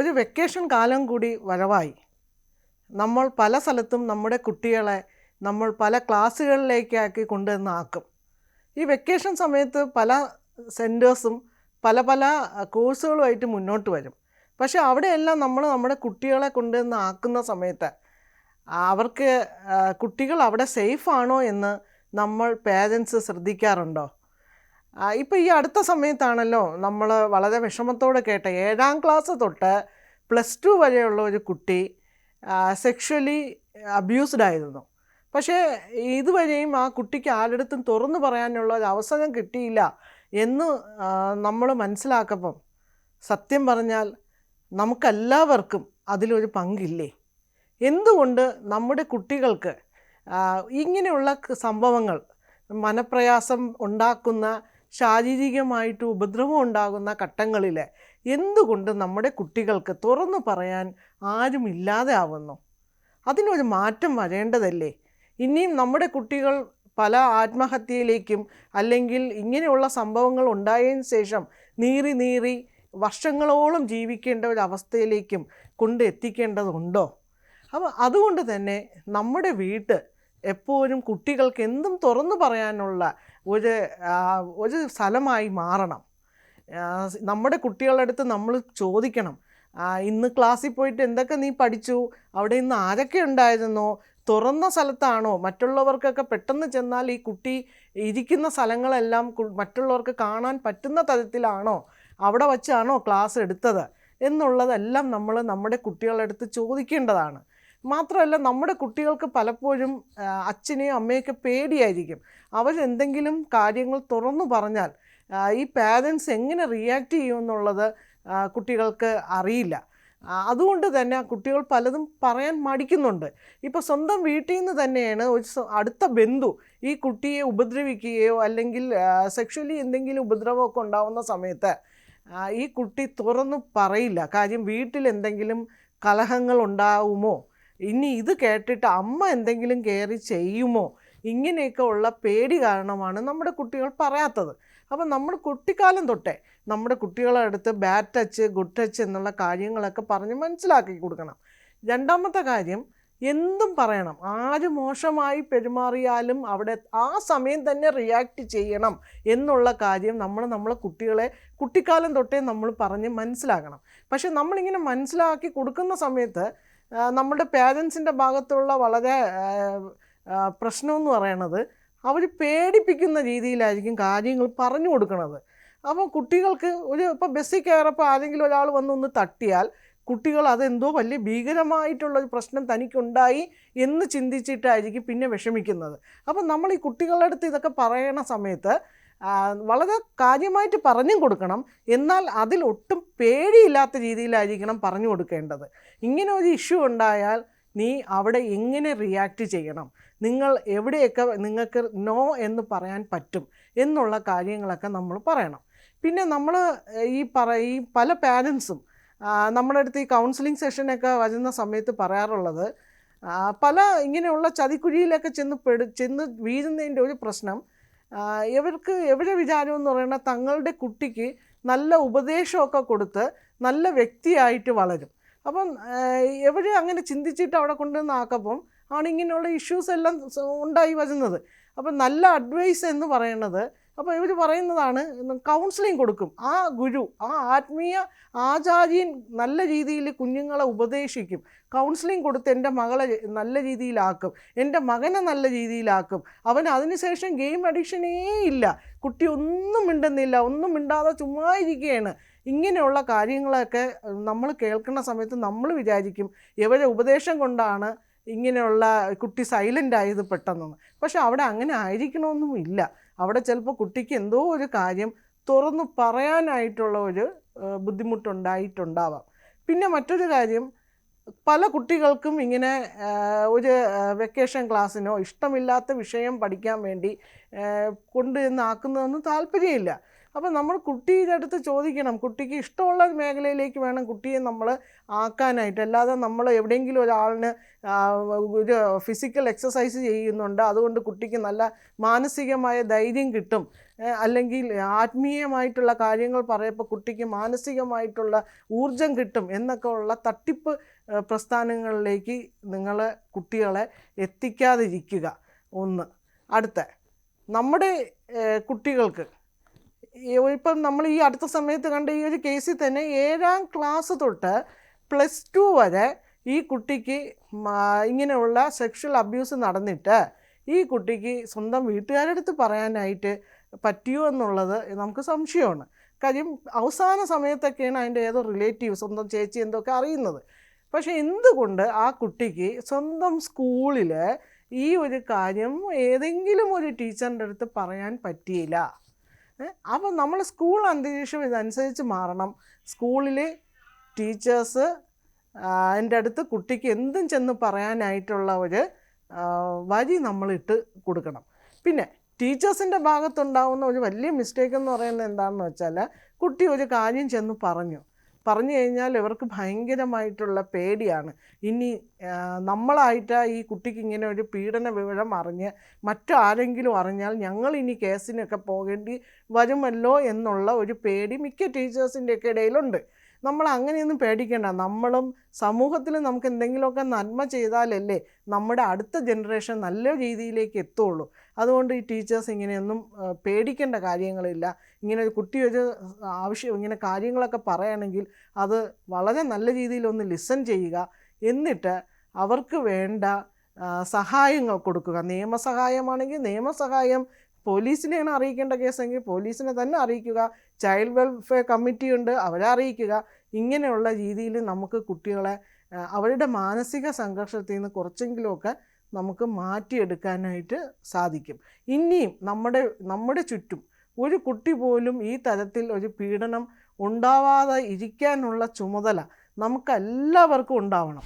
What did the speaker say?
ഒരു വെക്കേഷൻ കാലം കൂടി വരവായി. നമ്മൾ പല സ്ഥലത്തും നമ്മുടെ കുട്ടികളെ നമ്മൾ പല ക്ലാസ്സുകളിലേക്കാക്കി കൊണ്ടുവന്നാക്കും. ഈ വെക്കേഷൻ സമയത്ത് പല സെൻറ്റേഴ്സും പല പല കോഴ്സുകളുമായിട്ട് മുന്നോട്ട് വരും. പക്ഷേ അവിടെയെല്ലാം നമ്മൾ നമ്മുടെ കുട്ടികളെ കൊണ്ടുവന്ന് ആക്കുന്ന സമയത്ത് അവർക്ക് കുട്ടികൾ അവിടെ സേഫാണോ എന്ന് നമ്മൾ പേരൻസ് ശ്രദ്ധിക്കാറുണ്ടോ? ഇപ്പോൾ ഈ അടുത്ത സമയത്താണല്ലോ നമ്മൾ വളരെ വിഷമത്തോടെ കേട്ട 7ാം ക്ലാസ് തൊട്ട് +2 വരെയുള്ള ഒരു കുട്ടി സെക്ഷലി അബ്യൂസ്ഡ് ആയിരുന്നു. പക്ഷേ ഇതുവരെയും ആ കുട്ടിക്ക് ആരുടെടുത്തും തുറന്നു പറയാനുള്ള ഒരു അവസരം കിട്ടിയില്ല എന്ന് നമ്മൾ മനസ്സിലാക്കുമ്പം സത്യം പറഞ്ഞാൽ നമുക്കെല്ലാവർക്കും അതിലൊരു പങ്കില്ലേ? എന്തുകൊണ്ട് നമ്മുടെ കുട്ടികൾക്ക് ഇങ്ങനെയുള്ള സംഭവങ്ങൾ മനപ്രയാസം ഉണ്ടാക്കുന്ന, ശാരീരികമായിട്ട് ഉപദ്രവം ഉണ്ടാകുന്ന ഘട്ടങ്ങളിൽ എന്തുകൊണ്ട് നമ്മുടെ കുട്ടികൾക്ക് തുറന്നു പറയാൻ ആരുമില്ലാതെ ആവുന്നു? അതിനൊരു മാറ്റം വരേണ്ടതല്ലേ? ഇനിയും നമ്മുടെ കുട്ടികൾ പല ആത്മഹത്യയിലേക്കും അല്ലെങ്കിൽ ഇങ്ങനെയുള്ള സംഭവങ്ങൾ ഉണ്ടായതിന് ശേഷം നീറി വർഷങ്ങളോളം ജീവിക്കേണ്ട ഒരവസ്ഥയിലേക്കും എത്തിക്കേണ്ടതുണ്ടോ? അപ്പോൾ അതുകൊണ്ട് തന്നെ നമ്മുടെ വീട്ട് എപ്പോഴും കുട്ടികൾക്ക് എന്തും തുറന്നു പറയാനുള്ള ഒരു സ്ഥലമായി മാറണം. നമ്മുടെ കുട്ടികളുടെ അടുത്ത് നമ്മൾ ചോദിക്കണം, ഇന്ന് ക്ലാസ്സിൽ പോയിട്ട് എന്തൊക്കെ നീ പഠിച്ചു, അവിടെ ഇന്ന് ആരൊക്കെ ഉണ്ടായിരുന്നോ, തുറന്ന സ്ഥലത്താണോ, മറ്റുള്ളവർക്കൊക്കെ പെട്ടെന്ന് ചെന്നാൽ ഈ കുട്ടി ഇരിക്കുന്ന സ്ഥലങ്ങളെല്ലാം മറ്റുള്ളവർക്ക് കാണാൻ പറ്റുന്ന തരത്തിലാണോ, അവിടെ വച്ചാണോ ക്ലാസ് എടുത്തത് എന്നുള്ളതെല്ലാം നമ്മൾ നമ്മുടെ കുട്ടികളുടെ അടുത്ത് ചോദിക്കേണ്ടതാണ്. മാത്രമല്ല, നമ്മുടെ കുട്ടികൾക്ക് പലപ്പോഴും അച്ഛനെയും അമ്മയൊക്കെ പേടിയായിരിക്കും. അവരെന്തെങ്കിലും കാര്യങ്ങൾ തുറന്നു പറഞ്ഞാൽ ഈ പാരൻസ് എങ്ങനെ റിയാക്ട് ചെയ്യുമെന്നുള്ളത് കുട്ടികൾക്ക് അറിയില്ല. അതുകൊണ്ട് തന്നെ കുട്ടികൾ പലതും പറയാൻ മടിക്കുന്നുണ്ട്. ഇപ്പോൾ സ്വന്തം വീട്ടിൽ നിന്ന് തന്നെയാണ് ഒരു അടുത്ത ബന്ധു ഈ കുട്ടിയെ ഉപദ്രവിക്കുകയോ അല്ലെങ്കിൽ സെക്ഷലി എന്തെങ്കിലും ഉപദ്രവമൊക്കെ ഉണ്ടാകുന്ന സമയത്ത് ഈ കുട്ടി തുറന്നു പറയില്ല. കാര്യം വീട്ടിൽ എന്തെങ്കിലും കലഹങ്ങൾ ഉണ്ടാവുമോ, ഇനി ഇത് കേട്ടിട്ട് അമ്മ എന്തെങ്കിലും കയറി ചെയ്യുമോ, ഇങ്ങനെയൊക്കെ ഉള്ള പേടി കാരണമാണ് നമ്മുടെ കുട്ടികൾ പറയാത്തത്. അപ്പം നമ്മൾ കുട്ടിക്കാലം തൊട്ടേ നമ്മുടെ കുട്ടികളുടെ അടുത്ത് ബാഡ് ടച്ച്, ഗുഡ് ടച്ച് എന്നുള്ള കാര്യങ്ങളൊക്കെ പറഞ്ഞ് മനസ്സിലാക്കി കൊടുക്കണം. രണ്ടാമത്തെ കാര്യം, എന്തും പറയണം. ആര് മോശമായി പെരുമാറിയാലും അവിടെ ആ സമയം തന്നെ റിയാക്റ്റ് ചെയ്യണം എന്നുള്ള കാര്യം നമ്മളെ കുട്ടികളെ കുട്ടിക്കാലം തൊട്ടേ നമ്മൾ പറഞ്ഞ് മനസ്സിലാക്കണം. പക്ഷെ നമ്മളിങ്ങനെ മനസ്സിലാക്കി കൊടുക്കുന്ന സമയത്ത് നമ്മുടെ പേരൻസിൻ്റെ ഭാഗത്തുള്ള വളരെ പ്രശ്നമെന്ന് പറയണത്, അവർ പേടിപ്പിക്കുന്ന രീതിയിലായിരിക്കും കാര്യങ്ങൾ പറഞ്ഞു കൊടുക്കുന്നത്. അപ്പോൾ കുട്ടികൾക്ക് ഇപ്പോൾ ബസ്സിൽ കയറപ്പോൾ ആരെങ്കിലും ഒരാൾ വന്നൊന്ന് തട്ടിയാൽ കുട്ടികൾ അതെന്തോ വലിയ ഭീകരമായിട്ടുള്ളൊരു പ്രശ്നം തനിക്കുണ്ടായി എന്ന് ചിന്തിച്ചിട്ടായിരിക്കും പിന്നെ വിഷമിക്കുന്നത്. അപ്പം നമ്മൾ ഈ കുട്ടികളുടെ അടുത്ത് ഇതൊക്കെ പറയണ സമയത്ത് വളരെ കാര്യമായിട്ട് പറഞ്ഞും കൊടുക്കണം. എന്നാൽ അതിൽ ഒട്ടും പേടിയില്ലാത്ത രീതിയിലായിരിക്കണം പറഞ്ഞു കൊടുക്കേണ്ടത്. ഇങ്ങനെ ഒരു ഇഷ്യൂ ഉണ്ടായാൽ നീ അവിടെ എങ്ങനെ റിയാക്റ്റ് ചെയ്യണം, നിങ്ങൾ എവിടെയൊക്കെ നിങ്ങൾക്ക് നോ എന്ന് പറയാൻ പറ്റും എന്നുള്ള കാര്യങ്ങളൊക്കെ നമ്മൾ പറയണം. പിന്നെ നമ്മൾ ഈ പല പാരൻസും നമ്മുടെ അടുത്ത് ഈ കൗൺസിലിംഗ് സെഷനൊക്കെ വരുന്ന സമയത്ത് പറയാറുള്ളത്, പല ഇങ്ങനെയുള്ള ചതിക്കുഴിയിലൊക്കെ ചെന്ന് വീഴുന്നതിൻ്റെ ഒരു പ്രശ്നം, ഇവരുടെ വിചാരം എന്ന് പറയുന്നത് തങ്ങളുടെ കുട്ടിക്ക് നല്ല ഉപദേശമൊക്കെ കൊടുത്ത് നല്ല വ്യക്തിയായിട്ട് വളരും. അപ്പം ഇവർ അങ്ങനെ ചിന്തിച്ചിട്ട് അവിടെ കൊണ്ടുവന്ന് ആക്കപ്പം ആണ് ഇങ്ങനെയുള്ള ഇഷ്യൂസ് എല്ലാം ഉണ്ടായി വരുന്നത്. അപ്പം നല്ല അഡ്വൈസ് എന്ന് പറയുന്നത്, അപ്പോൾ ഇവർ പറയുന്നതാണ് കൗൺസിലിംഗ് കൊടുക്കും. ആ ഗുരു, ആ ആത്മീയ ആചാര്യൻ നല്ല രീതിയിൽ കുഞ്ഞുങ്ങളെ ഉപദേശിക്കും. കൗൺസിലിംഗ് കൊടുത്ത് എൻ്റെ മകളെ നല്ല രീതിയിലാക്കും, എൻ്റെ മകനെ നല്ല രീതിയിലാക്കും. അവന് അതിനുശേഷം ഗെയിം അഡിക്ഷനേ ഇല്ല, കുട്ടി ഒന്നും മിണ്ടുന്നില്ല, ഒന്നും മിണ്ടാതെ ചുമ്മാ ഇരിക്കുകയാണ്. ഇങ്ങനെയുള്ള കാര്യങ്ങളൊക്കെ നമ്മൾ കേൾക്കുന്ന സമയത്ത് നമ്മൾ വിചാരിക്കും ഇവരെ ഉപദേശം കൊണ്ടാണ് ഇങ്ങനെയുള്ള കുട്ടി സൈലൻ്റ് ആയത് പെട്ടെന്ന്. പക്ഷെ അവിടെ അങ്ങനെ ആയിരിക്കണമെന്നുമില്ല. അവിടെ ചിലപ്പോൾ കുട്ടിക്ക് എന്തോ ഒരു കാര്യം തുറന്നു പറയാനായിട്ടുള്ള ഒരു ബുദ്ധിമുട്ടുണ്ടായിട്ടുണ്ടാവാം. പിന്നെ മറ്റൊരു കാര്യം, പല കുട്ടികൾക്കും ഇങ്ങനെ ഒരു വെക്കേഷൻ ക്ലാസ്സിനോ ഇഷ്ടമില്ലാത്ത വിഷയം പഠിക്കാൻ വേണ്ടി കൊണ്ടുവന്ന് ആക്കുന്നതൊന്നും താല്പര്യമില്ല. അപ്പോൾ നമ്മൾ കുട്ടിയുടെ അടുത്ത് ചോദിക്കണം, കുട്ടിക്ക് ഇഷ്ടമുള്ള മേഖലയിലേക്ക് വേണം കുട്ടിയെ നമ്മൾ ആക്കാനായിട്ട്. അല്ലാതെ നമ്മൾ എവിടെയെങ്കിലും ഒരാളിന് ഒരു ഫിസിക്കൽ എക്സസൈസ് ചെയ്യുന്നുണ്ട്, അതുകൊണ്ട് കുട്ടിക്ക് നല്ല മാനസികമായ ധൈര്യം കിട്ടും, അല്ലെങ്കിൽ ആത്മീയമായിട്ടുള്ള കാര്യങ്ങൾ പറയുമ്പോൾ കുട്ടിക്ക് മാനസികമായിട്ടുള്ള ഊർജം കിട്ടും എന്നൊക്കെ ഉള്ള തട്ടിപ്പ് പ്രസ്ഥാനങ്ങളിലേക്ക് നിങ്ങൾ കുട്ടികളെ എത്തിക്കാതിരിക്കുക. ഒന്ന്. അടുത്ത, നമ്മുടെ കുട്ടികൾക്ക് ഇപ്പം നമ്മൾ ഈ അടുത്ത സമയത്ത് കണ്ട ഈ ഒരു കേസിൽ തന്നെ 7ാം ക്ലാസ് തൊട്ട് +2 വരെ ഈ കുട്ടിക്ക് ഇങ്ങനെയുള്ള സെക്ഷൽ അബ്യൂസ് നടന്നിട്ട് ഈ കുട്ടിക്ക് സ്വന്തം വീട്ടുകാരുടെ അടുത്ത് പറയാനായിട്ട് പറ്റിയോ എന്നുള്ളത് നമുക്ക് സംശയമാണ്. കാര്യം അവസാന സമയത്തൊക്കെയാണ് അതിൻ്റെ ഏതോ റിലേറ്റീവ്, സ്വന്തം ചേച്ചി എന്തൊക്കെ അറിയുന്നത്. പക്ഷേ എന്തുകൊണ്ട് ആ കുട്ടിക്ക് സ്വന്തം സ്കൂളിൽ ഈ ഒരു കാര്യം ഏതെങ്കിലും ഒരു ടീച്ചറിൻ്റെ അടുത്ത് പറയാൻ പറ്റിയില്ല? അപ്പം നമ്മൾ സ്കൂൾ അന്തരീക്ഷം ഇതനുസരിച്ച് മാറണം. സ്കൂളിലെ ടീച്ചേഴ്സ് എൻ്റെ അടുത്ത് കുട്ടിക്ക് എന്തും ചെന്ന് പറയാനായിട്ടുള്ള ഒരു വഴി നമ്മളിട്ട് കൊടുക്കണം. പിന്നെ ടീച്ചേഴ്സിൻ്റെ ഭാഗത്തുണ്ടാകുന്ന ഒരു വലിയ മിസ്റ്റേക്ക് എന്ന് പറയുന്നത് എന്താണെന്ന് വെച്ചാൽ, കുട്ടി ഒരു കാര്യം ചെന്ന് പറഞ്ഞു കഴിഞ്ഞാൽ ഇവർക്ക് ഭയങ്കരമായിട്ടുള്ള പേടിയാണ്. ഇനി നമ്മളായിട്ട് ഈ കുട്ടിക്ക് ഇങ്ങനെ ഒരു പീഡന വിവരം അറിഞ്ഞ് മറ്റാരെങ്കിലും അറിഞ്ഞാൽ ഞങ്ങൾ ഇനി കേസിനൊക്കെ പോകേണ്ടി വരുമല്ലോ എന്നുള്ള ഒരു പേടി മിക്ക ടീച്ചേഴ്സിൻ്റെയൊക്കെ ഇടയിലുണ്ട്. നമ്മൾ അങ്ങനെയൊന്നും പേടിക്കേണ്ട. നമ്മളും സമൂഹത്തിൽ നമുക്ക് എന്തെങ്കിലുമൊക്കെ നന്മ ചെയ്താലല്ലേ നമ്മുടെ അടുത്ത ജനറേഷൻ നല്ല രീതിയിലേക്ക് എത്തുള്ളൂ. അതുകൊണ്ട് ഈ ടീച്ചേഴ്സ് ഇങ്ങനെയൊന്നും പേടിക്കേണ്ട കാര്യങ്ങളില്ല. ഇങ്ങനെ ഒരു കുട്ടി ഒരു ഇങ്ങനെ കാര്യങ്ങളൊക്കെ പറയുകയാണെങ്കിൽ അത് വളരെ നല്ല രീതിയിലൊന്ന് ലിസൺ ചെയ്യുക. എന്നിട്ട് അവർക്ക് വേണ്ട സഹായങ്ങൾ കൊടുക്കുക. നിയമസഹായമാണെങ്കിൽ നിയമസഹായം, പോലീസിനെയാണ് അറിയിക്കേണ്ട കേസെങ്കിൽ പോലീസിനെ തന്നെ അറിയിക്കുക. ചൈൽഡ് വെൽഫെയർ കമ്മിറ്റി ഉണ്ട്, അവരെ അറിയിക്കുക. ഇങ്ങനെയുള്ള രീതിയിൽ നമുക്ക് കുട്ടികളെ അവരുടെ മാനസിക സംഘർഷത്തിൽ നിന്ന് കുറച്ചെങ്കിലുമൊക്കെ നമുക്ക് മാറ്റിയെടുക്കാനായിട്ട് സാധിക്കും. ഇനിയും നമ്മുടെ ചുറ്റും ഒരു കുട്ടി പോലും ഈ തരത്തിൽ ഒരു പീഡനം ഉണ്ടാവാതെ ഇരിക്കാനുള്ള ചുമതല നമുക്കെല്ലാവർക്കും ഉണ്ടാവണം.